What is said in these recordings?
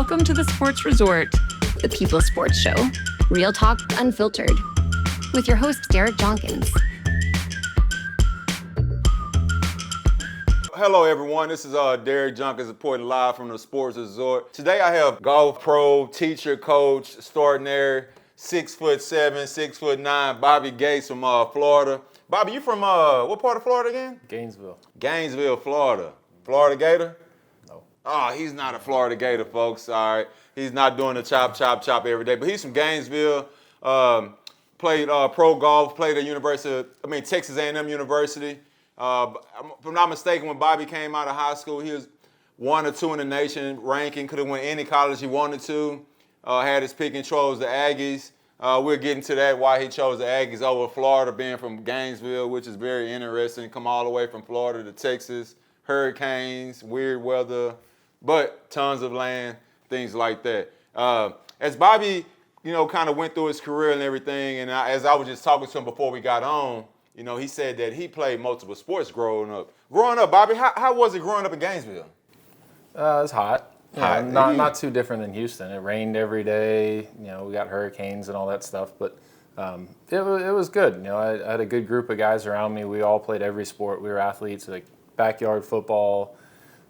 Welcome to the Sports Resort, the People's Sports Show. Real talk unfiltered. With your host, Derek Jonkins. Hello, everyone. This is Derek Jonkins reporting live from the Sports Resort. Today I have golf pro, teacher, coach, extraordinary, 6'7", 6'9", Bobby Gates from Florida. Bobby, you from what part of Florida again? Gainesville, Florida. Florida Gator? No. Oh, he's not a Florida Gator, folks. All right. He's not doing the chop every day. But he's from Gainesville. Played pro golf. Played at Texas A&M University. If I'm not mistaken, when Bobby came out of high school, he was 1 or 2 in the nation ranking. Could have went any college he wanted to. Had his pick and chose the Aggies. We'll get into that, why he chose the Aggies over Florida, being from Gainesville, which is very interesting. Come all the way from Florida to Texas. Hurricanes, weird weather, but tons of land, things like that. As Bobby, kind of went through his career and everything, and as I was just talking to him before we got on, he said that he played multiple sports growing up. Growing up, Bobby, how was it growing up in Gainesville? It was hot. Hot. Not too different than Houston. It rained every day. We got hurricanes and all that stuff, but it was good. I had a good group of guys around me. We all played every sport. We were athletes, like backyard football,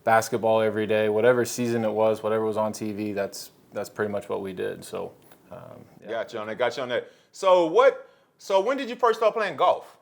basketball every day. Whatever season it was, whatever was on TV, that's pretty much what we did. So, yeah. Got you on that. So when did you first start playing golf?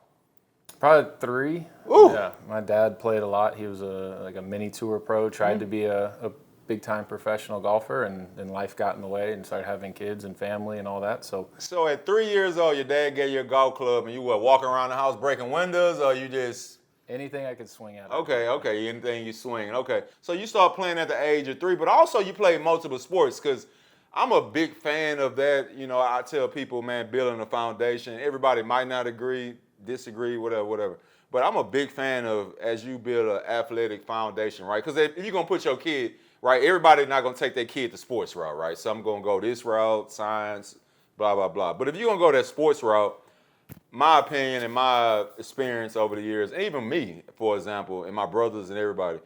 Probably 3. Ooh. Yeah, my dad played a lot. He was a mini tour pro, tried to be a big-time professional golfer, and then life got in the way and started having kids and family and all that. So at 3 years old, your dad gave you a golf club, and you were walking around the house breaking windows, or you just... Anything I could swing at. Okay, anything you swing. Okay, so you start playing at the age of 3, but also you play multiple sports, because I'm a big fan of that. I tell people, man, building a foundation. Everybody might not agree, disagree, whatever. But I'm a big fan of, as you build an athletic foundation, right? Because if you're going to put your kid, right, everybody's not going to take their kid the sports route, right? Some going to go this route, science, blah, blah, blah. But if you're going to go that sports route, my opinion and my experience over the years, and even me, for example, and my brothers and everybody,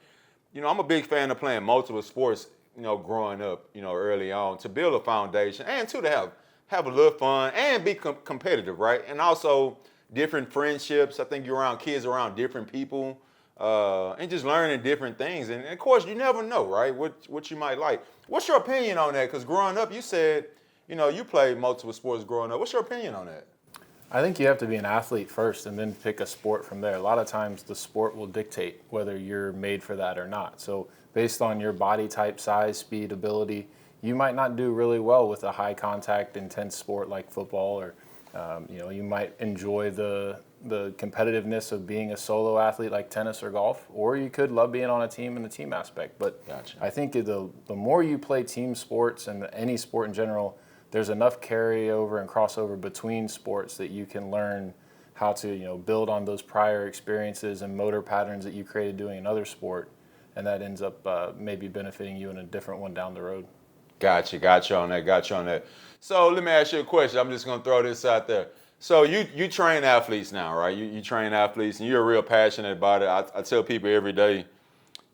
I'm a big fan of playing multiple sports, growing up, early on, to build a foundation and to have a little fun and be competitive, right? And also different friendships. I think you're around kids, around different people, and just learning different things. And of course, you never know, right, what you might like. What's your opinion on that? Because growing up, you said, you played multiple sports growing up. What's your opinion on that? I think you have to be an athlete first and then pick a sport from there. A lot of times the sport will dictate whether you're made for that or not. So based on your body type, size, speed, ability, you might not do really well with a high contact, intense sport like football, or you might enjoy the competitiveness of being a solo athlete like tennis or golf, or you could love being on a team and the team aspect. But Gotcha. I think the more you play team sports and any sport in general, there's enough carryover and crossover between sports that you can learn how to build on those prior experiences and motor patterns that you created doing another sport, and that ends up maybe benefiting you in a different one down the road. Got you on that. So let me ask you a question. I'm just going to throw this out there. So you train athletes now, right? You train athletes, and you're real passionate about it. I tell people every day,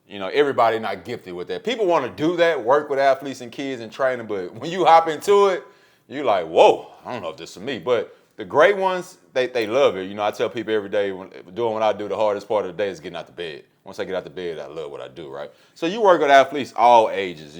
everybody not gifted with that. People want to do that, work with athletes and kids and train them, but when you hop into it, you're like, whoa, I don't know if this is for me. But the great ones, they love it. I tell people every day, doing what I do, the hardest part of the day is getting out the bed. Once I get out the bed, I love what I do, right? So you work with athletes all ages,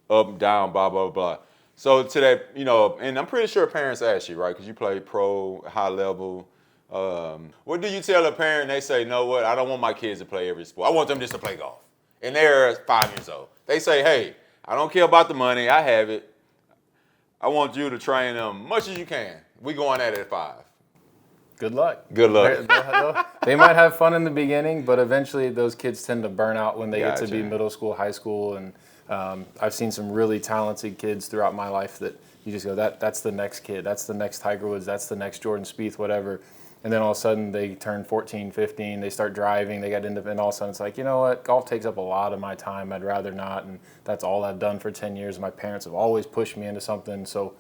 up, down, blah, blah, blah. So to that, and I'm pretty sure parents ask you, right? Because you play pro, high level. What do you tell a parent? They say, no, what? I don't want my kids to play every sport. I want them just to play golf. And they're 5 years old. They say, hey, I don't care about the money. I have it. I want you to train them much as you can. We going at it at 5. Good luck. Good luck. They might have fun in the beginning, but eventually those kids tend to burn out when they get to Gotcha. be middle school, high school, and I've seen some really talented kids throughout my life that you just go, that's the next kid, that's the next Tiger Woods, that's the next Jordan Spieth, whatever. And then all of a sudden they turn 14, 15, they start driving, they get independent, and all of a sudden it's like, you know what, golf takes up a lot of my time, I'd rather not, and that's all I've done for 10 years. My parents have always pushed me into something, so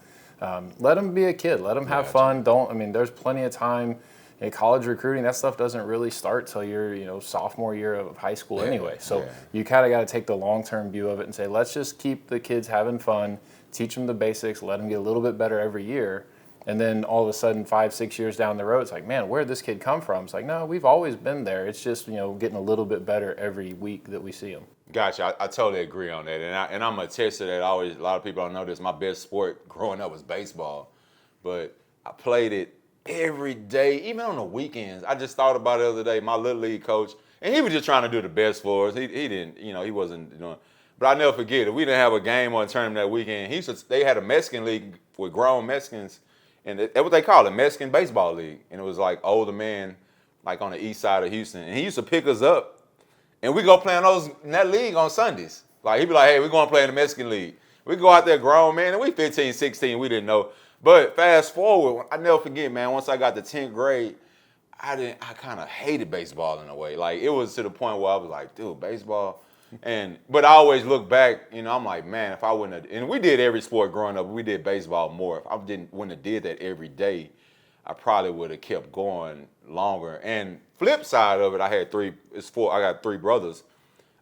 let them be a kid, let them have fun. There's plenty of time. in college recruiting, that stuff doesn't really start till your sophomore year of high school anyway. So you kind of got to take the long-term view of it and say, let's just keep the kids having fun, teach them the basics, let them get a little bit better every year. And then all of a sudden, 5-6 years down the road, it's like, man, where did this kid come from? It's like, no, we've always been there. It's just, getting a little bit better every week that we see them. Gotcha. I totally agree on that. And I'm a tester that a lot of people don't know this. My best sport growing up was baseball. But I played it every day, even on the weekends. I just thought about it the other day, my little league coach, and he was just trying to do the best for us. He didn't, he wasn't doing. But I never forget it. We didn't have a game or a tournament that weekend. They had a Mexican league with grown Mexicans. And that's what they call it, Mexican Baseball League. And it was like older men, like on the east side of Houston. And he used to pick us up, and we go play in that league on Sundays. Like, he'd be like, hey, we're going to play in the Mexican League. We go out there grown, man, and we 15, 16, we didn't know. But fast forward, I never forget, man, once I got to 10th grade, I kind of hated baseball in a way. Like, it was to the point where I was like, dude, baseball. But I always look back, I'm like, man, if I wouldn't have, and we did every sport growing up, we did baseball more. If I wouldn't have did that every day, I probably would have kept going longer. And flip side of it, I got 3 brothers.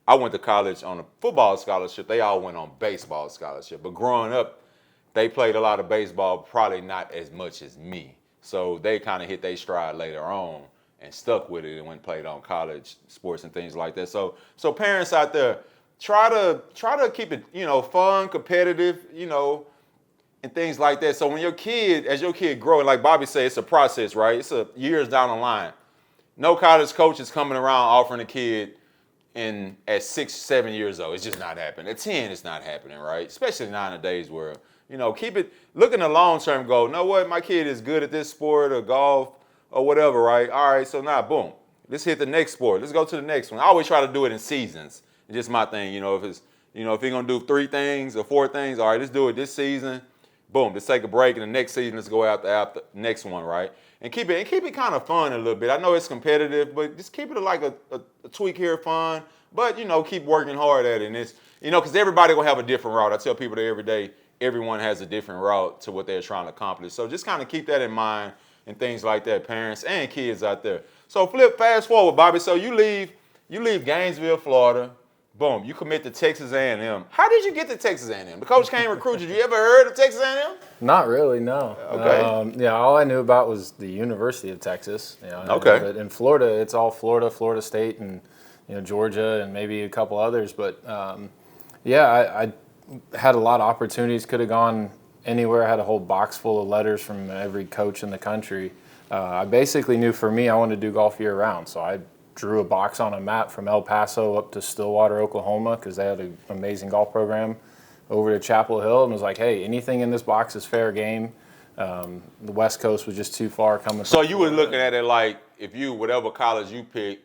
I went to college on a football scholarship. They all went on baseball scholarship. But growing up, they played a lot of baseball, probably not as much as me. So they kind of hit their stride later on and stuck with it and went and played on college sports and things like that. So parents out there, try to keep it, fun, competitive, and things like that. So when as your kid grow, and like Bobby said, it's a process, right? It's years down the line. No college coach is coming around offering a kid at 6, 7 years old. It's just not happening. At 10, it's not happening, right? Especially nowadays where, look in the long-term goal. You know what? My kid is good at this sport or golf or whatever, right? All right, so now, boom. Let's hit the next sport. Let's go to the next one. I always try to do it in seasons. It's just my thing, if it's, if you're going to do 3 things or 4 things, all right, let's do it this season. Boom, let's take a break, and the next season, let's go after next one, right? And keep it kind of fun a little bit. I know it's competitive, but just keep it like a tweak here, fun. But, keep working hard at it. And it's, because everybody will have a different route. I tell people that every day, everyone has a different route to what they're trying to accomplish. So just kind of keep that in mind and things like that, parents and kids out there. So fast forward, Bobby. So you leave Gainesville, Florida. Boom, you commit to Texas A&M. How did you get to Texas A&M? The coach came recruit you. You ever heard of Texas A&M? Not really, no. Okay. All I knew about was the University of Texas. Okay. But in Florida, it's all Florida State, and Georgia, and maybe a couple others. But I had a lot of opportunities. Could have gone anywhere. I had a whole box full of letters from every coach in the country. I basically knew for me, I wanted to do golf year round. So I drew a box on a map from El Paso up to Stillwater, Oklahoma, because they had an amazing golf program, over to Chapel Hill, and was like, hey, anything in this box is fair game. The West Coast was just too far coming. So you were looking at it like, whatever college you pick,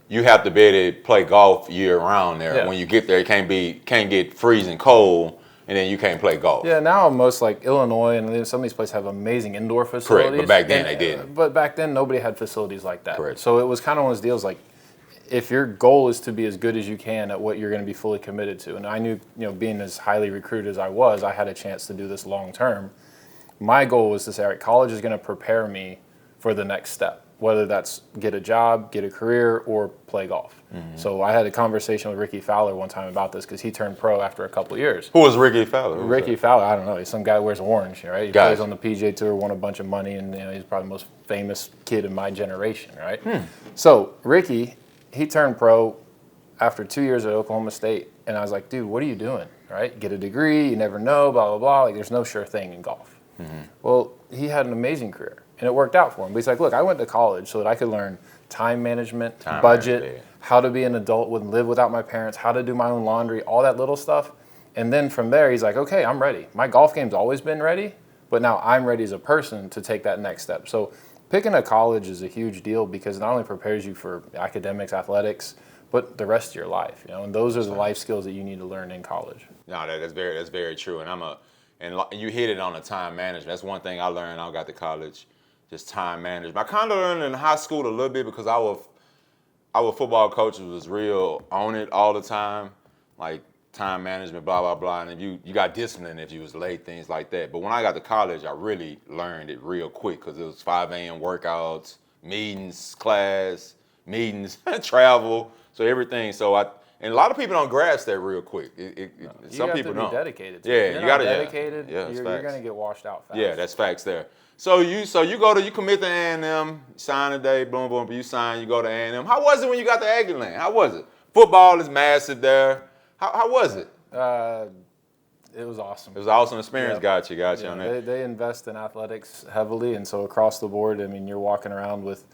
you have to be able to play golf year round there. Yeah. When you get there, it can't get freezing cold, and then you can't play golf. Yeah, now most like Illinois and then some of these places have amazing indoor facilities. Correct, but back then they didn't. But back then nobody had facilities like that. Correct. So it was kind of one of those deals like, if your goal is to be as good as you can at what you're going to be fully committed to, and I knew, being as highly recruited as I was, I had a chance to do this long term. My goal was to say, all right, college is going to prepare me for the next step, whether that's get a job, get a career, or play golf. Mm-hmm. So I had a conversation with Ricky Fowler one time about this because he turned pro after a couple of years. Who was Ricky Fowler? Ricky Fowler, I don't know. He's some guy who wears orange, right? He plays on the PGA Tour, won a bunch of money, and he's probably the most famous kid in my generation, right? So Ricky, he turned pro after 2 years at Oklahoma State, and I was like, dude, what are you doing, right? Get a degree, you never know, blah, blah, blah. Like, there's no sure thing in golf. Mm-hmm. Well, he had an amazing career, and it worked out for him. But he's like, look, I went to college so that I could learn time management, budget, how to be an adult, live without my parents, how to do my own laundry, all that little stuff. And then from there, he's like, okay, I'm ready. My golf game's always been ready, but now I'm ready as a person to take that next step. So picking a college is a huge deal because it not only prepares you for academics, athletics, but the rest of your life, and those are the life skills that you need to learn in college. No, that's very true. And you hit it on the time management. That's one thing I learned. I got to college, just time management. I kind of learned in high school a little bit because our football coach was real on it all the time, like time management, blah, blah, blah. And you got discipline if you was late, things like that. But when I got to college, I really learned it real quick because it was 5 a.m. workouts, meetings, class, meetings, travel, so everything. And a lot of people don't grasp that real quick. Some people don't. You have to be dedicated to yeah, it. If you you're got to. not dedicated, Yeah, you're going to get washed out fast. Yeah, that's facts there. So you commit to A&M, sign today, boom, boom, you sign, you go to A&M. How was it when you got to Aggieland? How was it? Football is massive there. How was it? It was awesome. It was an awesome experience. Yep. Got you Yeah, on that. they invest in athletics heavily, and so across the board, I mean, you're walking around with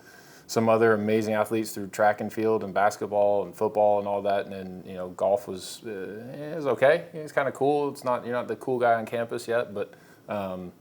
some other amazing athletes through track and field and basketball and football and all that, and then golf was okay. It's kind of cool. You're not the cool guy on campus yet, but no,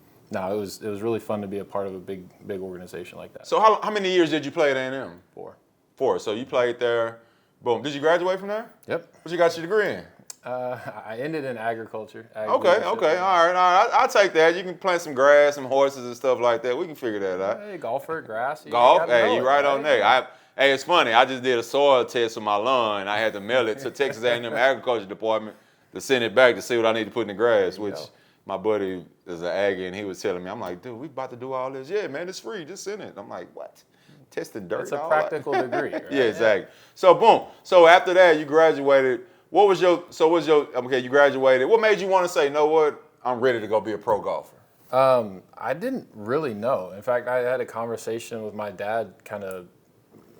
it was really fun to be a part of a big organization like that. So how many years did you play at A&M? 4. 4. So you played there. Boom. Did you graduate from there? Yep. What you got your degree in? I ended in agriculture. Okay. All right. I'll take that. You can plant some grass, some horses and stuff like that. We can figure that out. Hey, golfer, grass. Golf? Hey, you right on there. Hey, it's funny. I just did a soil test with my lawn. I had to mail it to Texas A&M Agriculture Department to send it back to see what I need to put in the grass, which my buddy is an Aggie, and he was telling me, I'm like, dude, we about to do all this. Yeah, man, it's free. Just send it. I'm like, what? Testing dirt? It's a practical degree, right? Yeah, exactly. So, boom. So, after that, you graduated. You graduated. What made you want to say, you know what, I'm ready to go be a pro golfer? I didn't really know. In fact, I had a conversation with my dad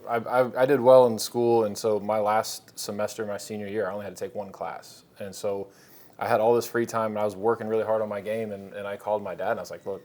I did well in school, and so my last semester, my senior year, I only had to take 1 class. And so I had all this free time, and I was working really hard on my game, and I called my dad, and I was like, look,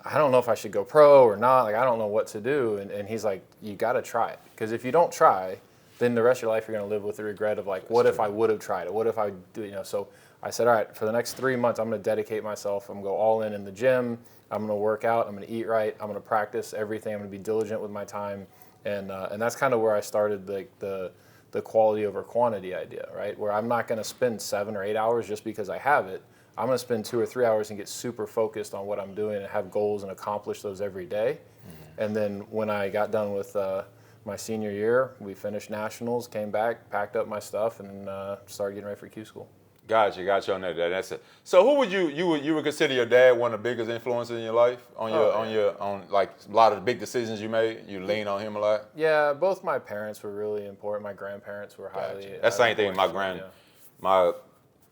I don't know if I should go pro or not. Like, I don't know what to do. And he's like, you got to try it. Because if you don't try, then the rest of your life you're going to live with the regret of like, what if I would have tried it? What if I do, So I said, all right, for the next 3 months, I'm going to dedicate myself. I'm going to go all in the gym. I'm going to work out. I'm going to eat right. I'm going to practice everything. I'm going to be diligent with my time. And that's kind of where I started the quality over quantity idea, right? Where I'm not going to spend 7 or 8 hours just because I have it. I'm going to spend 2 or 3 hours and get super focused on what I'm doing and have goals and accomplish those every day. Mm-hmm. And then when I got done with my senior year, we finished nationals, came back, packed up my stuff, and started getting ready for Q school. Got you on that. That's it. So who would you would consider your dad one of the biggest influences in your life on like a lot of the big decisions you made? You lean on him a lot. Yeah, both my parents were really important. My grandparents were highly. That's the same thing with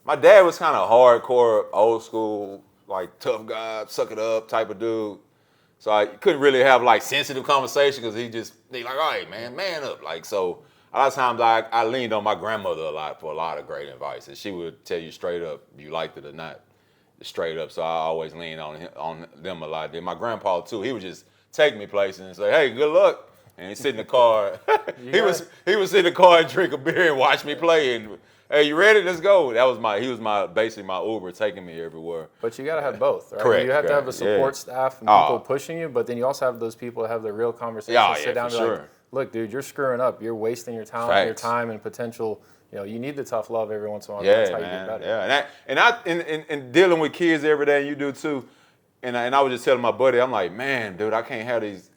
my dad was kind of hardcore, old school, like tough guy, suck it up type of dude. So I couldn't really have like sensitive conversation because he like, all right, man up. Like, so a lot of times I leaned on my grandmother a lot for a lot of great advice, and she would tell you straight up, you liked it or not, straight up. So I always leaned on them a lot. Then my grandpa too, he would just take me places and say, hey, good luck. And he'd sit in the car. He would sit in the car and drink a beer and watch me play. And hey, you ready? Let's go. He was basically my Uber, taking me everywhere. But you got to have both, right? Correct. You have to have a support staff and people pushing you, but then you also have those people that have the real conversation, sit down and be like, look, dude, you're screwing up. You're wasting your talent, your time, and potential. You need the tough love every once in a while. That's how you get better. Yeah, and dealing with kids every day, and you do too. And I was just telling my buddy, I'm like, man, dude, I can't have these.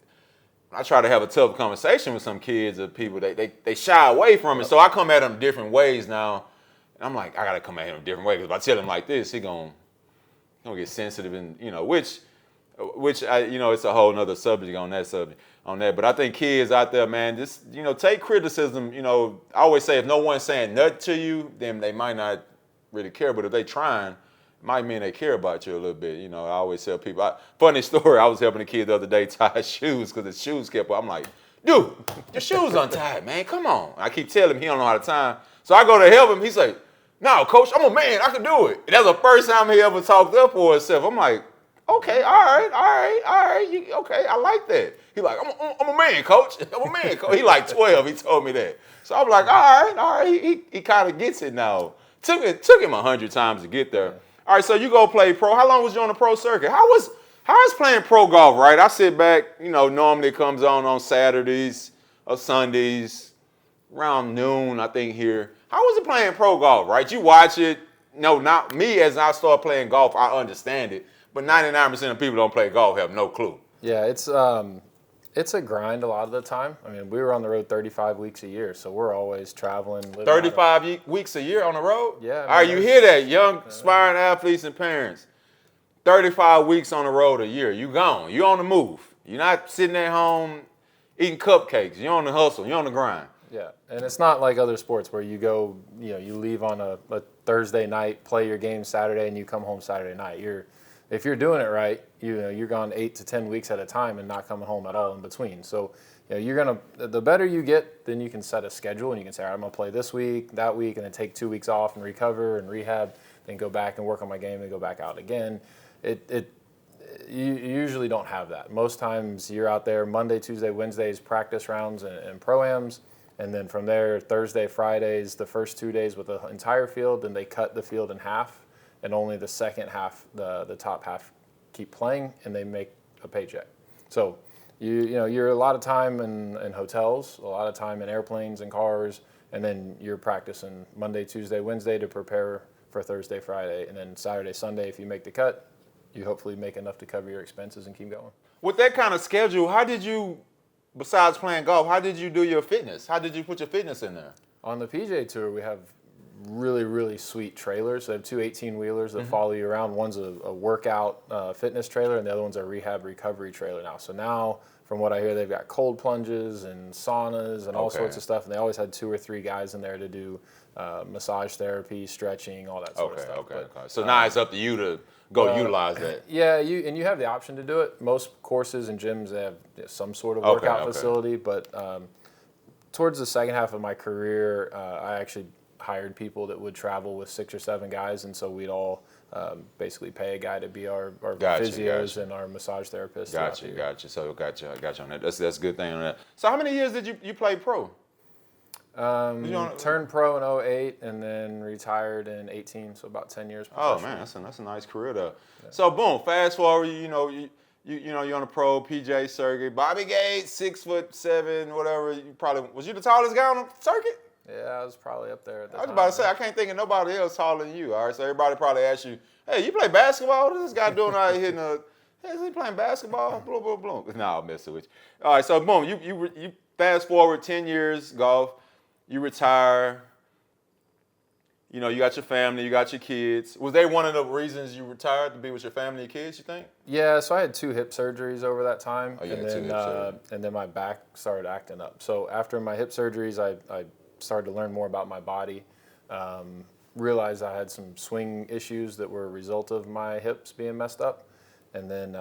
I try to have a tough conversation with some kids or people. They shy away from it. So I come at them different ways now. And I'm like, I got to come at him a different way. Because if I tell him like this, he gonna get sensitive. And, which it's a whole nother subject on that. But I think kids out there, man, just, take criticism. I always say if no one's saying nothing to you, then they might not really care. But if they trying, might mean they care about you a little bit. I always tell people, funny story, I was helping a kid the other day tie his shoes because his shoes kept up. I'm like, dude, your shoes untied, man, come on. I keep telling him he don't know how to tie. So I go to help him. He's like, no, coach, I'm a man, I can do it. And that's the first time he ever talked up for himself. I'm like, okay, all right, okay, I like that. He like, I'm a man, coach. I'm a man, coach. He like 12, he told me that. So I'm like, all right, he kind of gets it now. Took him 100 times to get there. All right, so you go play pro. How long was you on the pro circuit? How is playing pro golf, right? I sit back, normally it comes on Saturdays or Sundays, around noon, I think here. How was it playing pro golf, right? You watch it. No, not me. As I start playing golf, I understand it. But 99% of people don't play golf have no clue. Yeah, it's a grind a lot of the time. I mean, we were on the road 35 weeks a year, so we're always traveling. 35 weeks a year on the road? Yeah. All right, you hear that, young aspiring athletes and parents. 35 weeks on the road a year. You gone. You on the move. You're not sitting at home eating cupcakes. You're on the hustle. You're on the grind. Yeah, and it's not like other sports where you go, you leave on a Thursday night, play your game Saturday, and you come home Saturday night. If you're doing it right, you're gone 8 to 10 weeks at a time and not coming home at all in between. So, the better you get, then you can set a schedule and you can say, all right, I'm gonna play this week, that week, and then take 2 weeks off and recover and rehab, then go back and work on my game and go back out again. You usually don't have that. Most times you're out there Monday, Tuesday, Wednesdays, practice rounds and pro-ams. And then from there, Thursday, Fridays, the first 2 days with the entire field, then they cut the field in half, and only the second half, the top half, keep playing, and they make a paycheck. So you're a lot of time in hotels, a lot of time in airplanes and cars, and then you're practicing Monday, Tuesday, Wednesday to prepare for Thursday, Friday, and then Saturday, Sunday, if you make the cut, you hopefully make enough to cover your expenses and keep going. With that kind of schedule, how did you, besides playing golf, how did you do your fitness? How did you put your fitness in there? On the PGA Tour, we have really, really sweet trailers. They have two 18-wheelers that follow you around. One's a workout fitness trailer, and the other one's a rehab recovery trailer now. So now, from what I hear, they've got cold plunges and saunas and all sorts of stuff. And they always had 2 or 3 guys in there to do massage therapy, stretching, all that sort of stuff. Okay. So now it's up to you to go utilize that. Yeah, you have the option to do it. Most courses and gyms, they have some sort of workout facility. But towards the second half of my career, I actually hired people that would travel with 6 or 7 guys, and so we'd all basically pay a guy to be our physios and our massage therapists. Gotcha. So I got you on that. That's a good thing on that. So how many years did you play pro? Turned pro in 2008 and then retired in 2018, so about 10 years. Oh man, that's a nice career though. Yeah. So boom, fast forward, you're on a pro PGA circuit. Bobby Gates, 6'7", whatever. Was you the tallest guy on the circuit? Yeah, I was probably up there at the time. I was about to say, I can't think of nobody else taller than you. All right, so everybody probably asks you, hey, you play basketball? What is this guy doing out here is he playing basketball? Boom. No, I'm messing with you. All right, so boom, you fast forward 10 years, golf, you retire, you got your family, you got your kids. Was they one of the reasons you retired, to be with your family and kids, you think? Yeah, so I had 2 hip surgeries over that time. Oh, you had 2 hip surgeries. And then my back started acting up. So after my hip surgeries, I started to learn more about my body, realized I had some swing issues that were a result of my hips being messed up. And then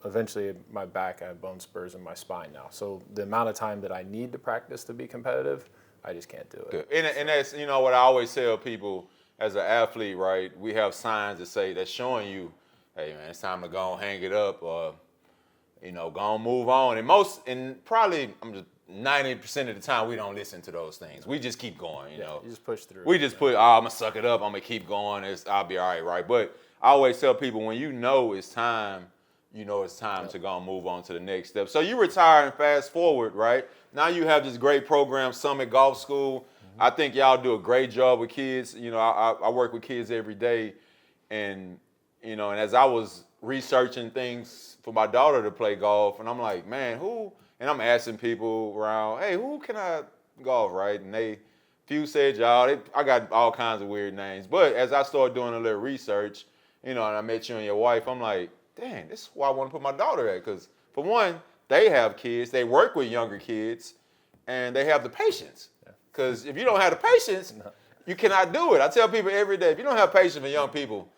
eventually my back, I have bone spurs in my spine now. So the amount of time that I need to practice to be competitive, I just can't do it. Good. And that's, what I always tell people as an athlete, right? We have signs that's showing you, hey man, it's time to go and hang it up, or, go and move on. And probably, I'm just 90% of the time we don't listen to those things. We just keep going, You just push through. We just I'm gonna suck it up, I'm gonna keep going, I'll be all right? But I always tell people, when it's time, it's time to go and move on to the next step. So you retire and fast forward, right? Now you have this great program, Summit Golf School. Mm-hmm. I think y'all do a great job with kids. I work with kids every day, and and as I was researching things for my daughter to play golf, and I'm like, man, and I'm asking people around, hey, who can I golf, right? And few said y'all. I got all kinds of weird names. But as I started doing a little research, and I met you and your wife, I'm like, dang, this is where I want to put my daughter at. Because for one, they have kids, they work with younger kids, and they have the patience. Because if you don't have the patience, you cannot do it. I tell people every day, if you don't have patience for young people,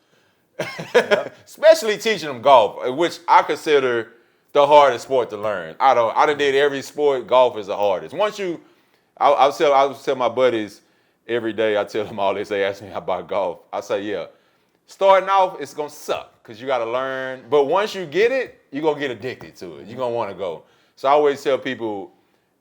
especially teaching them golf, which I consider the hardest sport to learn. I done did every sport. Golf is the hardest. I'll tell my buddies every day. I tell them all this. They ask me about golf. I say, yeah, starting off, it's gonna suck because you gotta learn. But once you get it, you're gonna get addicted to it. You're gonna want to go. So I always tell people,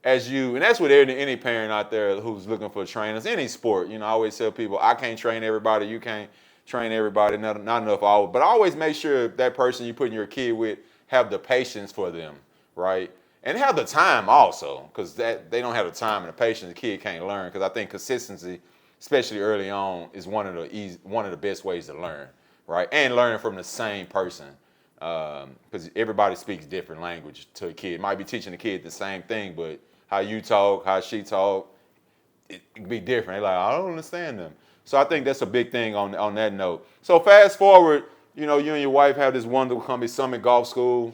and that's with any parent out there who's looking for trainers, any sport. I always tell people, I can't train everybody. You can't train everybody. Not enough hours. But I always make sure that person you putting your kid with have the patience for them, right? And have the time also, because they don't have the time and the patience, the kid can't learn. Because I think consistency, especially early on, is one of the best ways to learn, right? And learning from the same person, because everybody speaks different language to a kid. Might be teaching the kid the same thing, but how you talk, how she talk, it can be different. They're like, I don't understand them. So I think that's a big thing on that note. So fast forward, you and your wife have this wonderful company, Summit Golf School.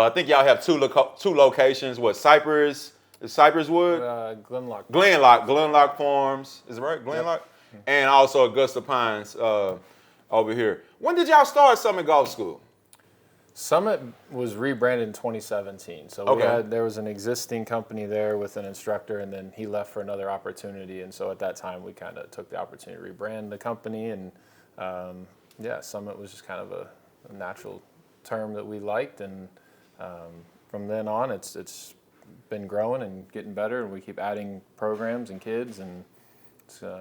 I think y'all have two locations. What, Cypress? Is Cypress Wood? Glenlock. Glenlock Farms. Is it right? Glenlock? Yep. And also Augusta Pines over here. When did y'all start Summit Golf School? Summit was rebranded in 2017. So there was an existing company there with an instructor, and then he left for another opportunity. And so at that time, we kind of took the opportunity to rebrand the company. And Summit was just kind of a natural term that we liked. And from then on, it's been growing and getting better. And we keep adding programs and kids, and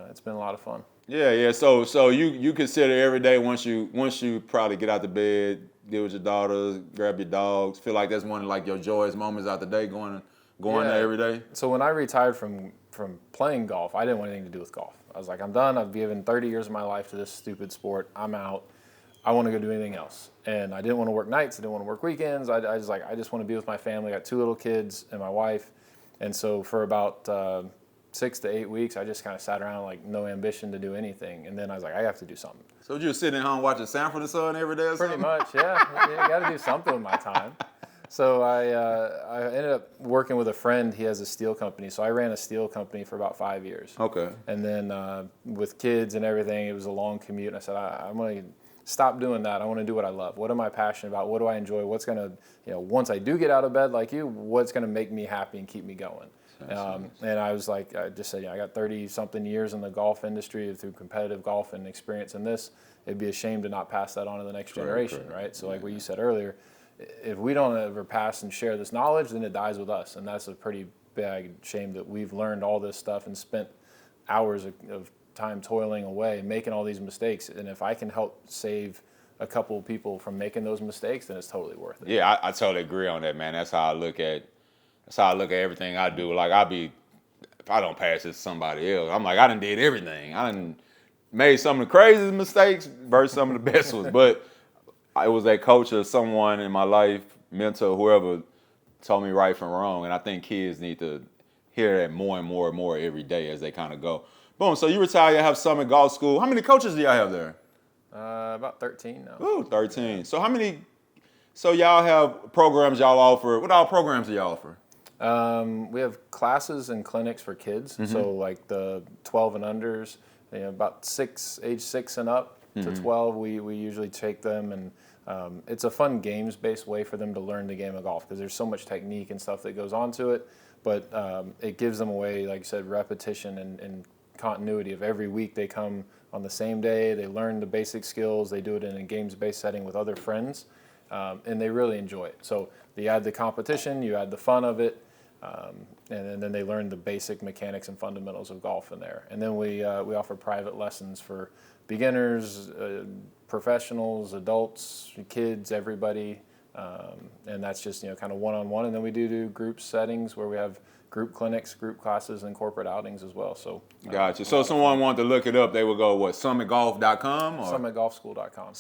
it's been a lot of fun. Yeah. So you consider every day once you probably get out the bed, get with your daughters, grab your dogs, feel like that's one of like your joyous moments out the day going there every day? So when I retired from playing golf, I didn't want anything to do with golf. I was like, I'm done. I've given 30 years of my life to this stupid sport. I'm out. I want to go do anything else. And I didn't want to work nights. I didn't want to work weekends. I just want to be with my family. I got 2 little kids and my wife. And so for about 6 to 8 weeks, I just kind of sat around like no ambition to do anything. And then I was like, I have to do something. So you were sitting at home watching Sanford and Son every day or something? Pretty much, yeah. You got to do something with my time. So I ended up working with a friend. He has a steel company. So I ran a steel company for about 5 years. Okay. And then with kids and everything, it was a long commute. And I said, I'm going to stop doing that. I want to do what I love. What am I passionate about? What do I enjoy? What's going to, once I do get out of bed like you, what's going to make me happy and keep me going? And I was like, I just said, I got 30-something years in the golf industry through competitive golf and experience in this. It'd be a shame to not pass that on to the next generation, right? So like what you said earlier, if we don't ever pass and share this knowledge, then it dies with us. And that's a pretty big shame that we've learned all this stuff and spent hours of time toiling away, making all these mistakes. And if I can help save a couple of people from making those mistakes, then it's totally worth it. Yeah, I totally agree on that, man. That's how I look at everything I do. Like if I don't pass it to somebody else, I'm like, I done did everything. I done made some of the craziest mistakes versus some of the best ones. But it was a coach or someone in my life, mentor, whoever, told me right from wrong. And I think kids need to hear that more and more and more every day as they kind of go. Boom. So you retire, you have Summit Golf School. How many coaches do y'all have there? About 13 now. Ooh, 13. So y'all have programs y'all offer. What all programs do y'all offer? We have classes and clinics for kids. Mm-hmm. So like the 12 and unders, about age 6 and up to 12, we usually take them, and it's a fun games-based way for them to learn the game of golf because there's so much technique and stuff that goes onto it, but it gives them a way, like you said, repetition and continuity of every week they come on the same day, they learn the basic skills, they do it in a games-based setting with other friends, and they really enjoy it. So you add the competition, you add the fun of it, and then they learn the basic mechanics and fundamentals of golf in there. And then we offer private lessons for beginners, professionals, adults, kids, everybody, and that's just kind of one-on-one. And then we do group settings where we have group clinics, group classes, and corporate outings as well. So gotcha. So if someone wanted to look it up, they would go SummitGolf.com or SummitGolfSchool.com.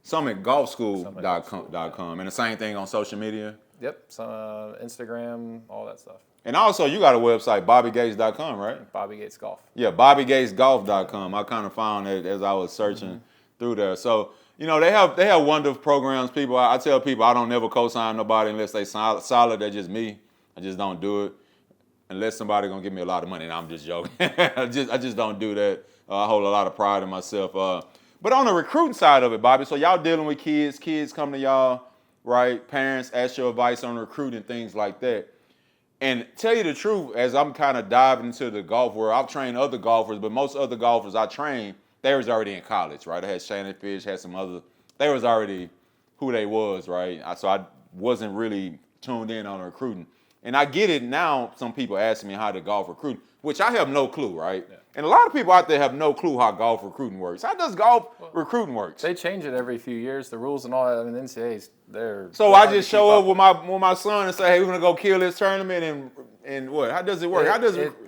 SummitGolfSchool.com. And the same thing on social media. Yep, Instagram, all that stuff. And also, you got a website, BobbyGates.com, right? Bobby Gates Golf. Yeah, BobbyGatesGolf.com. I kind of found it as I was searching through there. So, they have wonderful programs. I tell people I don't never co-sign nobody unless they solid. They're just me. I just don't do it unless somebody gonna give me a lot of money. And I'm just joking. I just don't do that. I hold a lot of pride in myself. But on the recruiting side of it, Bobby, so y'all dealing with kids come to y'all, right? Parents ask your advice on recruiting, things like that. And tell you the truth, as I'm kind of diving into the golf world, I've trained other golfers, but most other golfers I trained, they was already in college, right? I had Shannon Fish, had some other, they was already who they was, right? So I wasn't really tuned in on recruiting. And I get it now, some people asking me how to golf recruit, which I have no clue, right? Yeah. And a lot of people out there have no clue how golf recruiting works. How does golf recruiting work? They change it every few years, the rules and all that. I mean, NCAA's, So I just show up with my son and say, hey, we're going to go kill this tournament and what? How does it work?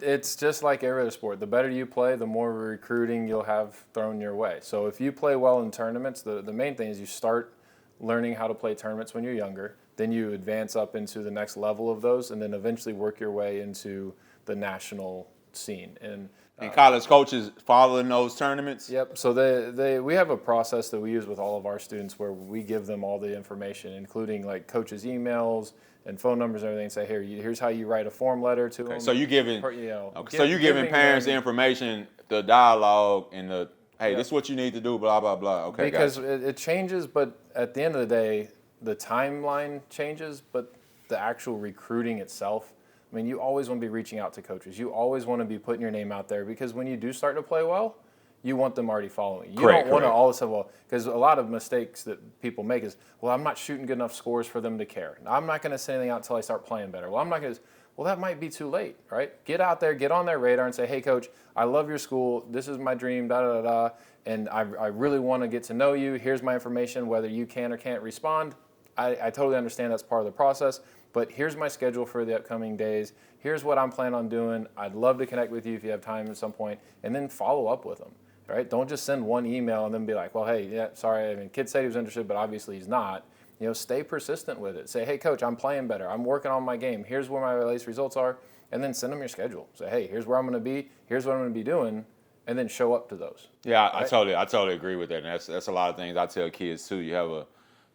It's just like every other sport. The better you play, the more recruiting you'll have thrown your way. So if you play well in tournaments, the main thing is you start learning how to play tournaments when you're younger. Then you advance up into the next level of those and then eventually work your way into the national scene. And And college coaches following those tournaments? Yep. So we have a process that we use with all of our students where we give them all the information, including like coaches' emails and phone numbers and everything. Say, here's how you write a form letter to them. So you're giving, okay. So you're giving parents the information, the dialogue, and the, hey, this is what you need to do, blah, blah, blah. Okay, because it changes, but at the end of the day, the timeline changes, but the actual recruiting itself, I mean, you always want to be reaching out to coaches. You always want to be putting your name out there because when you do start to play well, you want them already following you. You don't want to all of a sudden, because a lot of mistakes that people make is, well, I'm not shooting good enough scores for them to care. I'm not going to send anything out until I start playing better. Well, I'm not going to. Well, that might be too late, right? Get out there, get on their radar and say, hey, coach, I love your school. This is my dream, da-da-da-da. And I really want to get to know you. Here's my information, whether you can or can't respond. I totally understand that's part of the process, but here's my schedule for the upcoming days. Here's what I'm planning on doing. I'd love to connect with you if you have time at some point, and then follow up with them, right? Don't just send one email and then be like, well, hey, yeah, sorry, I mean, kid said he was interested, but obviously he's not. Stay persistent with it. Say, hey, coach, I'm playing better. I'm working on my game. Here's where my latest results are, and then send them your schedule. Say, hey, here's where I'm going to be. Here's what I'm going to be doing, and then show up to those. Yeah, right? I totally agree with that. And that's a lot of things I tell kids too.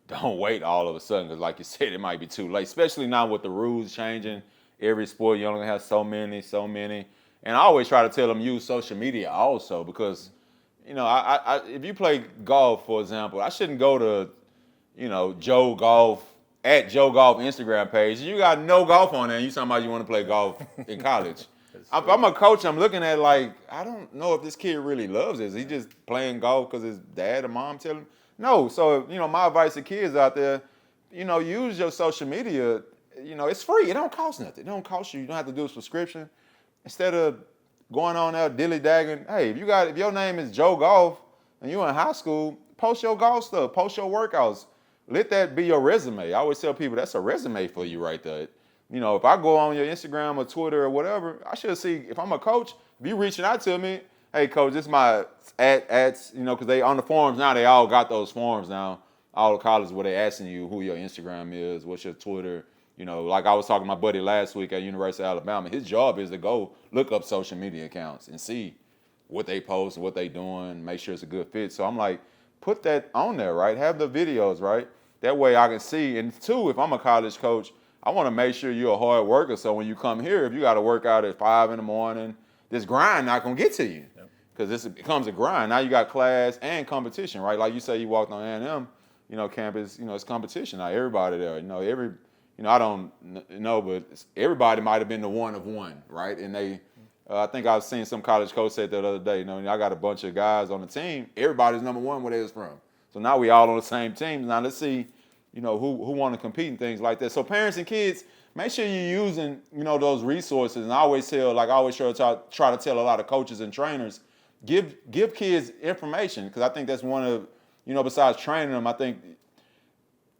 Don't wait all of a sudden because, like you said, it might be too late. Especially now with the rules changing, every sport you only have so many. And I always try to tell them use social media also because, if you play golf, for example, I shouldn't go to, Joe Golf at Joe Golf Instagram page. You got no golf on there. And you talking about you want to play golf in college. If I'm a coach, I'm looking at like, I don't know if this kid really loves it. Is he just playing golf because his dad or mom tell him? No. So, my advice to kids out there, use your social media. It's free. It don't cost nothing. It don't cost you. You don't have to do a subscription. Instead of going on there dilly-dagging, hey, if your name is Joe Golf and you're in high school, post your golf stuff, post your workouts. Let that be your resume. I always tell people that's a resume for you right there. If I go on your Instagram or Twitter or whatever, I should see, if I'm a coach, if you reaching out to me, hey, coach, this is my ads, because they on the forums now, they all got those forums now, all the colleges where they asking you who your Instagram is, what's your Twitter. Like I was talking to my buddy last week at University of Alabama, his job is to go look up social media accounts and see what they post, what they doing, make sure it's a good fit. So I'm like, put that on there, right? Have the videos, right? That way I can see. And two, if I'm a college coach, I want to make sure you're a hard worker. So when you come here, if you got to work out at 5 a.m, this grind not going to get to you because this becomes a grind. Now you got class and competition, right? Like you say, you walked on A&M, campus, it's competition now. Everybody there, I don't know, but everybody might have been the one of one, right? And I think I've seen some college coach say that the other day, I got a bunch of guys on the team. Everybody's number one where they was from. So now we all on the same team. Now let's see, who want to compete and things like that. So parents and kids, make sure you're using, those resources. And I always try to tell a lot of coaches and trainers, give kids information because I think that's one of, besides training them, I think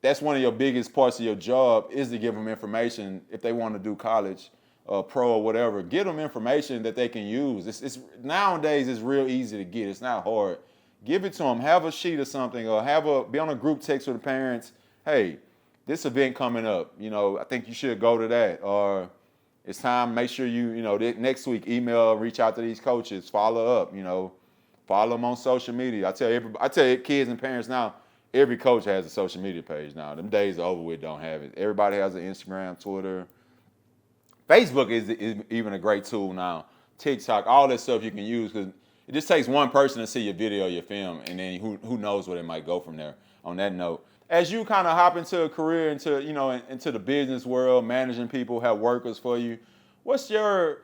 that's one of your biggest parts of your job is to give them information if they want to do college, pro or whatever. Give them information that they can use. It's nowadays it's real easy to get. It's not hard. Give it to them. Have a sheet or something, or be on a group text with the parents. Hey, this event coming up. I think you should go to that. Or it's time. Make sure you next week email, reach out to these coaches, follow up. Follow them on social media. I tell kids and parents now. Every coach has a social media page now. Them days are over with. Don't have it. Everybody has an Instagram, Twitter. Facebook is even a great tool now. TikTok, all that stuff you can use because it just takes one person to see your video, your film, and then who knows where they might go from there. On that note, as you kind of hop into a career, into the business world, managing people, have workers for you, what's your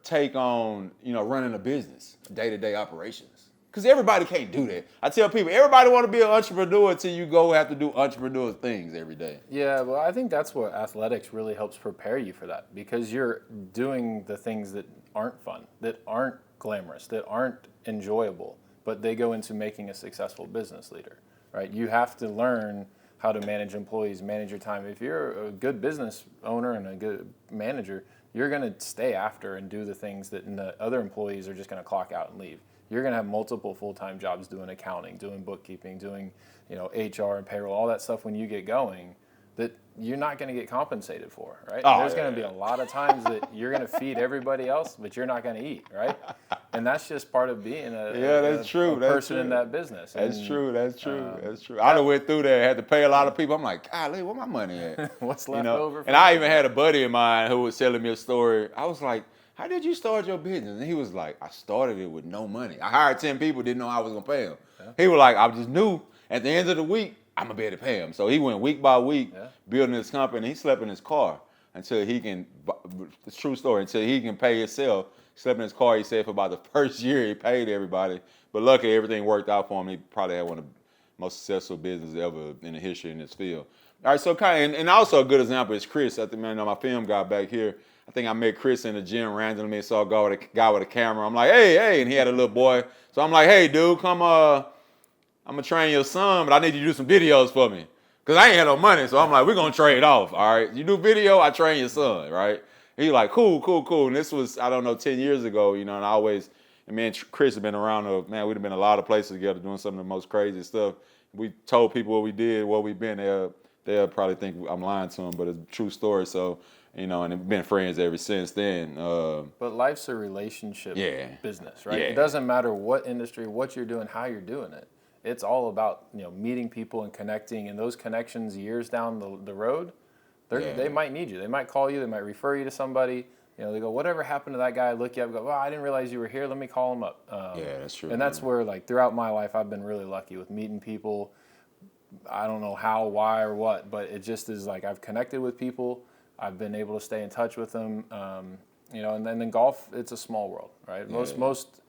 take on, running a business, day-to-day operations? Because everybody can't do that. I tell people, everybody want to be an entrepreneur until you go have to do entrepreneur things every day. Yeah, well, I think that's what athletics really helps prepare you for that because you're doing the things that aren't fun, that aren't glamorous, that aren't enjoyable, but they go into making a successful business leader, right? You have to learn how to manage employees, manage your time. If you're a good business owner and a good manager, you're going to stay after and do the things that the other employees are just going to clock out and leave. You're going to have multiple full-time jobs doing accounting, doing bookkeeping, doing HR and payroll, all that stuff when you get going. that you're not going to get compensated for, right? Oh, There's going to be a lot of times that you're going to feed everybody else, but you're not going to eat, right? And that's just part of being a person in that business. That's true. I done went through there, had to pay a lot of people. I'm like, golly, where my money at? What's left over? And I even had a buddy of mine who was telling me a story. I was like, how did you start your business? And he was like, I started it with no money. I hired 10 people, didn't know I was going to pay them. Yeah. He was like, I just knew at the end of the week, I'm going to be able to pay him. So he went week by week building his company. He slept in his car until he can, it's a true story, until he can pay himself. He slept in his car, he said, for about the first year he paid everybody. But luckily everything worked out for him. He probably had one of the most successful businesses ever in the history in this field. All right, so and also a good example is Chris. I think, man, my film guy back here, I think I met Chris in the gym randomly, saw a guy with a camera. I'm like, hey, and he had a little boy. So I'm like, hey, dude, come I'm going to train your son, but I need you to do some videos for me. Because I ain't had no money, so I'm like, we're going to trade off, all right? You do video, I train your son, right? He's like, cool. And this was, 10 years ago, and me and Chris have been around, we've been a lot of places together doing some of the most crazy stuff. We told people what we did, where we've been. They'll probably think I'm lying to them, but it's a true story, so, and we've been friends ever since then. But life's a relationship business, right? Yeah. It doesn't matter what industry, what you're doing, how you're doing it. It's all about meeting people and connecting, and those connections years down the road, they might need you. They might call you. They might refer you to somebody. They go, whatever happened to that guy? I look you up, go, well, I didn't realize you were here. Let me call him up. That's true. And that's where, throughout my life, I've been really lucky with meeting people. I don't know how, why, or what, but it just is I've connected with people. I've been able to stay in touch with them. And then golf, it's a small world, right? Most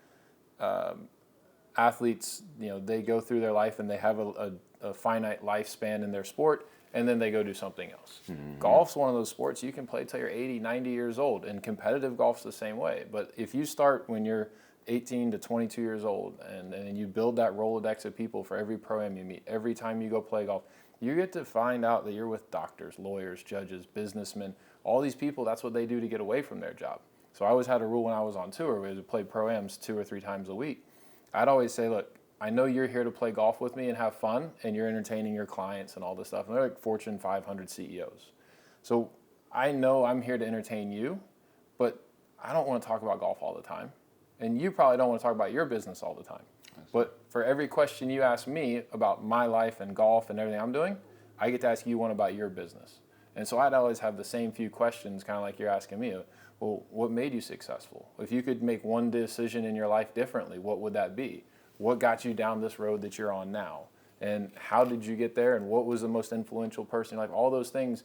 athletes, they go through their life and they have a finite lifespan in their sport, and then they go do something else. Mm-hmm. Golf's one of those sports you can play till you're 80, 90 years old, and competitive golf's the same way. But if you start when you're 18 to 22 years old, and you build that Rolodex of people for every pro-am you meet, every time you go play golf, you get to find out that you're with doctors, lawyers, judges, businessmen, all these people. That's what they do to get away from their job. So I always had a rule when I was on tour. We had to play pro-ams 2 or 3 times a week. I'd always say, look, I know you're here to play golf with me and have fun, and you're entertaining your clients and all this stuff. And they're like Fortune 500 CEOs. So I know I'm here to entertain you, but I don't want to talk about golf all the time. And you probably don't want to talk about your business all the time. But for every question you ask me about my life and golf and everything I'm doing, I get to ask you one about your business. And so I'd always have the same few questions, kind of like you're asking me. Well, what made you successful? If you could make one decision in your life differently, what would that be? What got you down this road that you're on now? And how did you get there? And what was the most influential person in your life? All those things.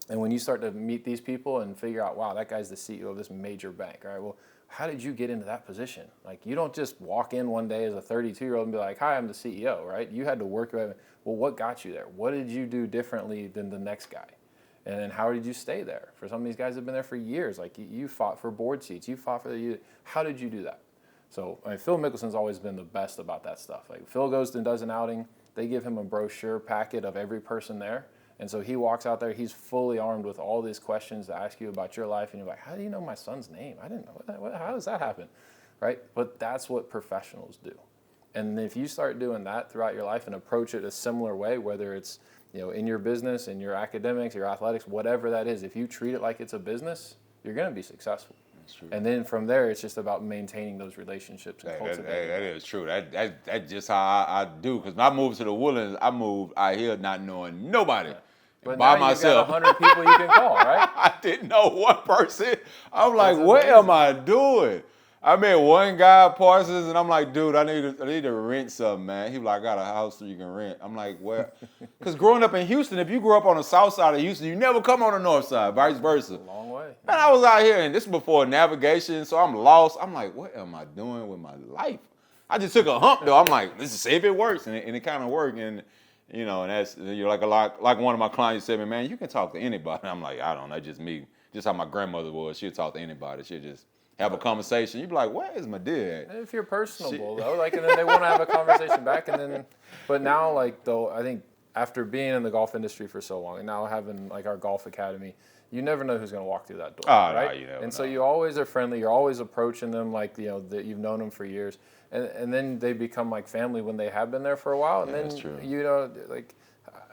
And when you start to meet these people and figure out, wow, that guy's the CEO of this major bank. All right, well, how did you get into that position? You don't just walk in one day as a 32-year-old and be like, hi, I'm the CEO, right? You had to work with it. Well, what got you there? What did you do differently than the next guy? And then how did you stay there? For some of these guys have been there for years. You fought for board seats. You fought for how did you do that? So Phil Mickelson's always been the best about that stuff. Phil goes and does an outing. They give him a brochure packet of every person there. And so he walks out there. He's fully armed with all these questions to ask you about your life. And you're like, how do you know my son's name? I didn't know. How does that happen? Right? But that's what professionals do. And if you start doing that throughout your life and approach it a similar way, whether it's in your business, in your academics, your athletics, whatever that is, if you treat it like it's a business, you're going to be successful. That's true. And then from there, it's just about maintaining those relationships and cultivating. That is true. That's just how I do. Because when I moved to the Woodlands, I moved out here not knowing nobody. Yeah. But by now myself. You got 100 people you can call, right? I didn't know one person. I'm like, what am I doing? I met one guy at Parsons, and I'm like, dude, I need to rent something, man. He was like, I got a house that you can rent. I'm like, where? Because growing up in Houston, if you grew up on the south side of Houston, you never come on the north side, vice versa. It's a long way. Man, I was out here, and this is before navigation, so I'm lost. I'm like, what am I doing with my life? I just took a hump, though. I'm like, let's see if it works, and it kind of worked. And and that's like one of my clients said to me, man, you can talk to anybody. I'm like, I don't know, just me. Just how my grandmother was. She'd talk to anybody. She'd just have a conversation. You'd be like, where is my dad? If you're personable, though, and then they want to have a conversation back, but now, though, I think after being in the golf industry for so long, and now having our golf academy, you never know who's going to walk through that door, right? No, you never know. So you always are friendly. You're always approaching them that you've known them for years, and then they become like family when they have been there for a while. And then that's true.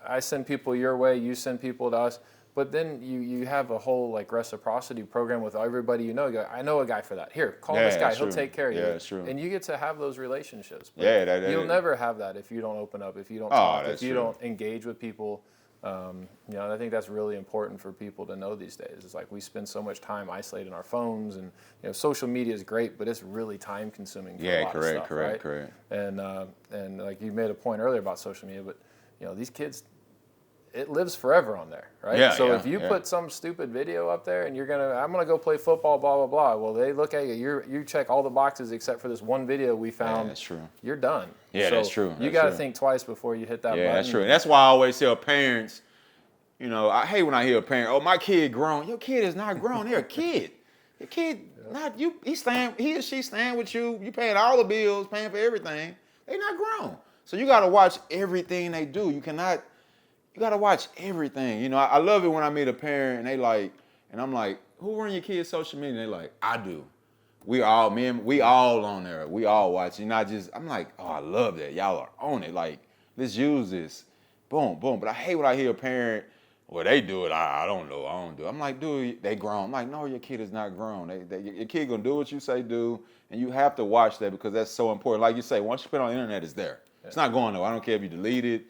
I send people your way, you send people to us. But then you have a whole like reciprocity program with everybody you know. You go, I know a guy for that. Here, call this guy. He'll take care of you. Yeah, that's true. And you get to have those relationships. But Yeah, you'll never have that if you don't open up, if you don't talk, if you don't engage with people. I think that's really important for people to know these days. It's like we spend so much time isolated in our phones, and social media is great, but it's really time consuming for a lot of stuff, right? Correct. And like you made a point earlier about social media, but these kids, it lives forever on there, right? Yeah, so if you put some stupid video up there and I'm gonna go play football, blah blah blah. Well, they look at you. You check all the boxes except for this one video we found. Yeah, that's true. You're done. Yeah, so that's true. You got to think twice before you hit that button. Yeah, that's true. And that's why I always tell parents, I hate when I hear a parent, oh, my kid grown. Your kid is not grown. They're a kid. Your kid, not you. He or she staying with you. You paying all the bills, paying for everything. They not grown. So you got to watch everything they do. You got to watch everything. I love it when I meet a parent and they like, and I'm like, who run your kids' social media? And they like, I do. We all on there. We all watch. I'm like, oh, I love that. Y'all are on it. Like, let's use this. Boom, boom. But I hate when I hear a parent, well, they do it. I don't know. I don't do it. I'm like, dude, they grown. I'm like, no, your kid is not grown. Your kid going to do what you say do. And you have to watch that because that's so important. Like you say, once you put it on the internet, it's there. Yeah. It's not going nowhere. I don't care if you delete it.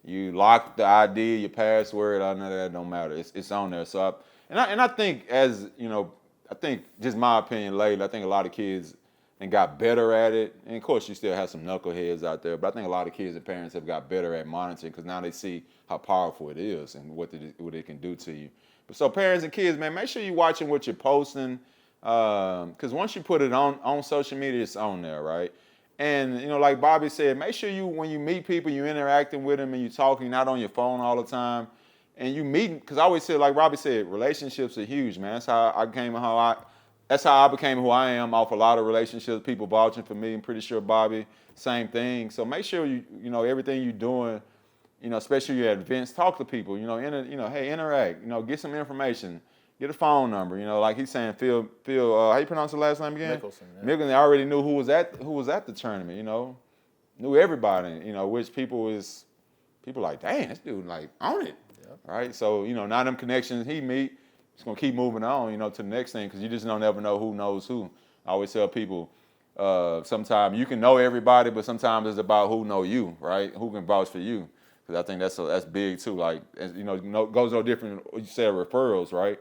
You lock the ID, your password, none of that don't matter. It's on there. So I think I think just my opinion lately, I think a lot of kids and got better at it. And of course you still have some knuckleheads out there, but I think a lot of kids and parents have got better at monitoring because now they see how powerful it is and what it can do to you. But so parents and kids, man, make sure you're watching what you're posting. Because once you put it on social media, it's on there, right? And, like Bobby said, make sure when you meet people, you're interacting with them and you're talking, not on your phone all the time. And you meet, because I always say, like Robbie said, relationships are huge, man. That's how I became who I am off a lot of relationships, people vouching for me. I'm pretty sure Bobby, same thing. So make sure everything you're doing, especially you're at events, talk to people, hey, interact, get some information. Get a phone number, like he's saying. Phil, how you pronounce the last name again? Mickelson. Yeah. Mickelson. I already knew who was at the tournament. Knew everybody. Which people like, dang, this dude like on it, right? So now them connections he meet, it's gonna keep moving on, to the next thing because you just don't ever know who knows who. I always tell people, sometimes you can know everybody, but sometimes it's about who know you, right? Who can vouch for you? Because I think that's big too. Like goes no different. You said referrals, right?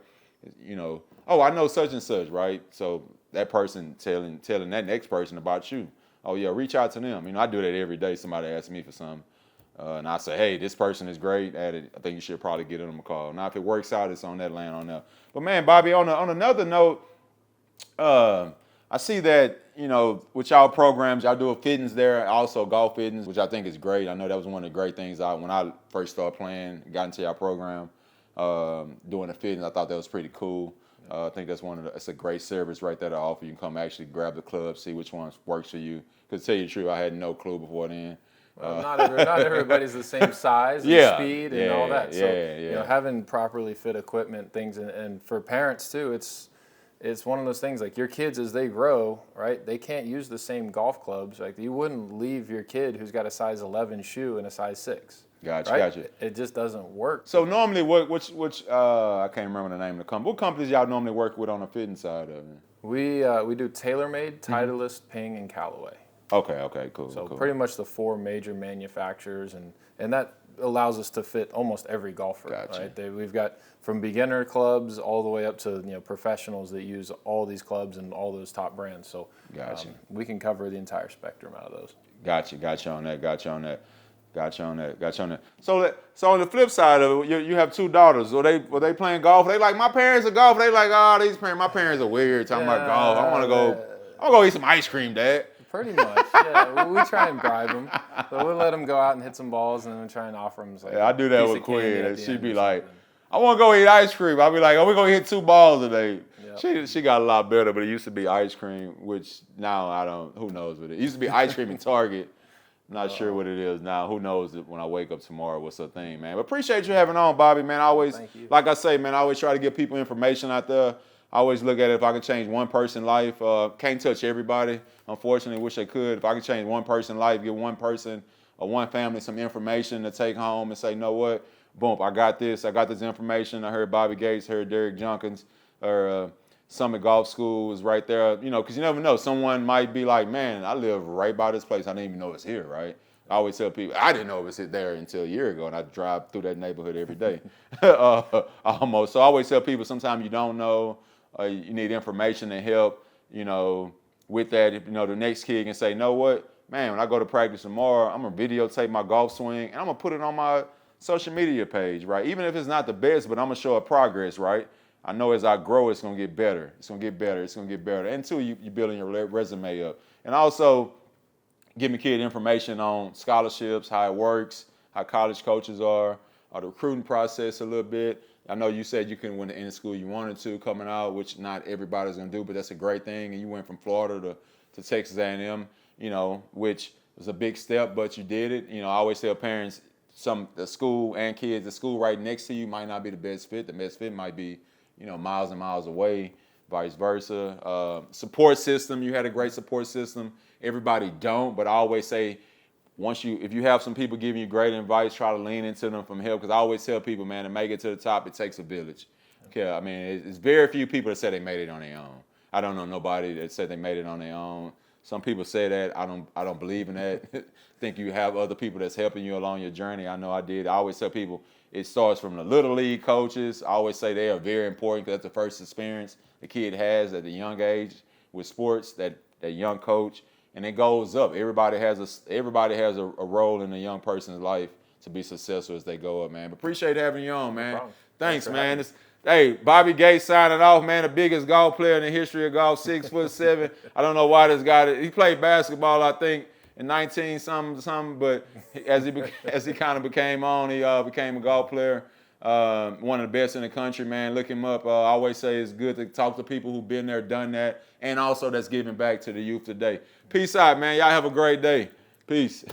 Oh, I know such and such, right? So that person telling that next person about you. Oh yeah, reach out to them. I do that every day. Somebody asks me for something, and I say, hey, this person is great at it. I think you should probably give them a call. Now, if it works out, it's on that land on there. But man, Bobby, on another note, I see that with y'all programs, y'all do a fitness there, also golf fitness, which I think is great. I know that was one of the great things when I first started playing, got into y'all program. Doing the fitness, I thought that was pretty cool. I think it's a great service right there to offer. You can come actually grab the club, see which one works for you. Because to tell you the truth, I had no clue before then. Well, not everybody's the same size and speed and all that. So having properly fit equipment, things, and for parents too, it's one of those things like your kids as they grow, right? They can't use the same golf clubs. Like you wouldn't leave your kid who's got a size 11 shoe and a size 6. Gotcha. It just doesn't work. So normally, which I can't remember the name of the company. What companies y'all normally work with on the fitness side of it? We do TaylorMade, Titleist, Ping, and Callaway. Okay, cool. So cool. pretty much the 4 major manufacturers, and that allows us to fit almost every golfer. Gotcha. Right? We've got from beginner clubs all the way up to professionals that use all these clubs and all those top brands. So we can cover the entire spectrum out of those. Gotcha on that. So on the flip side of it, you have 2 daughters. Were they playing golf? They like, my parents are golf. They like, my parents are weird talking about golf. I want to go eat some ice cream, Dad. Pretty much, yeah. We try and bribe them. So we'll let them go out and hit some balls and then try and offer them. I do that with Quinn. And she'd be like, I want to go eat ice cream. I'll be like, we're going to hit 2 balls today. Yep. She got a lot better, but it used to be ice cream, which now who knows what it is. It used to be ice cream in Target. I'm not sure what it is now. Who knows when I wake up tomorrow what's the thing, man. But appreciate you having on, Bobby, man. Like I say, man, I always try to give people information out there. I always look at it if I can change one person's life. Can't touch everybody. Unfortunately, wish I could. If I could change one person's life, give one person one family some information to take home and say, you know what, boom, I got this information. I heard Bobby Gates, heard Derek Junkins, or Summit Golf School was right there, you know, because you never know. Someone might be like, man, I live right by this place. I didn't even know it's here, right? I always tell people, I didn't know it was there until a year ago, and I drive through that neighborhood every day, almost. So I always tell people, sometimes you don't know, you need information and help, you know, with that. If, you know, the next kid can say, you know what, man, when I go to practice tomorrow, I'm going to videotape my golf swing, and I'm going to put it on my social media page, right? Even if it's not the best, but I'm going to show a progress, right? I know as I grow, it's going to get better. It's going to get better. It's going to get better. And two, you're building your resume up. And also, giving kid information on scholarships, how it works, how college coaches are the recruiting process a little bit. I know you said you couldn't win any school you wanted to coming out, which not everybody's going to do, but that's a great thing. And you went from Florida to Texas A&M, you know, which was a big step, but you did it. You know, I always tell parents, the school and kids, the school right next to you might not be the best fit. The best fit might be, you know, miles and miles away, vice versa. Support system, you had a great support system. Everybody don't, but I always say, if you have some people giving you great advice, try to lean into them from help. Because I always tell people, man, to make it to the top, it takes a village. Okay, I mean, it's very few people that say they made it on their own. I don't know nobody that said they made it on their own. Some people say that. I don't believe in that. I think you have other people that's helping you along your journey. I know I did. I always tell people it starts from the little league coaches. I always say they are very important because that's the first experience the kid has at a young age with sports, that young coach. And it goes up. Everybody has a role in a young person's life to be successful as they go up, man. But appreciate having you on, man. No Thanks, man. Hey, Bobby Gates signing off, man. The biggest golf player in the history of golf, 6'7". I don't know why this guy. He played basketball, I think, in 19 something. But as he kind of became on, he became a golf player. One of the best in the country, man. Look him up. I always say it's good to talk to people who've been there, done that, and also that's giving back to the youth today. Peace out, man. Y'all have a great day. Peace.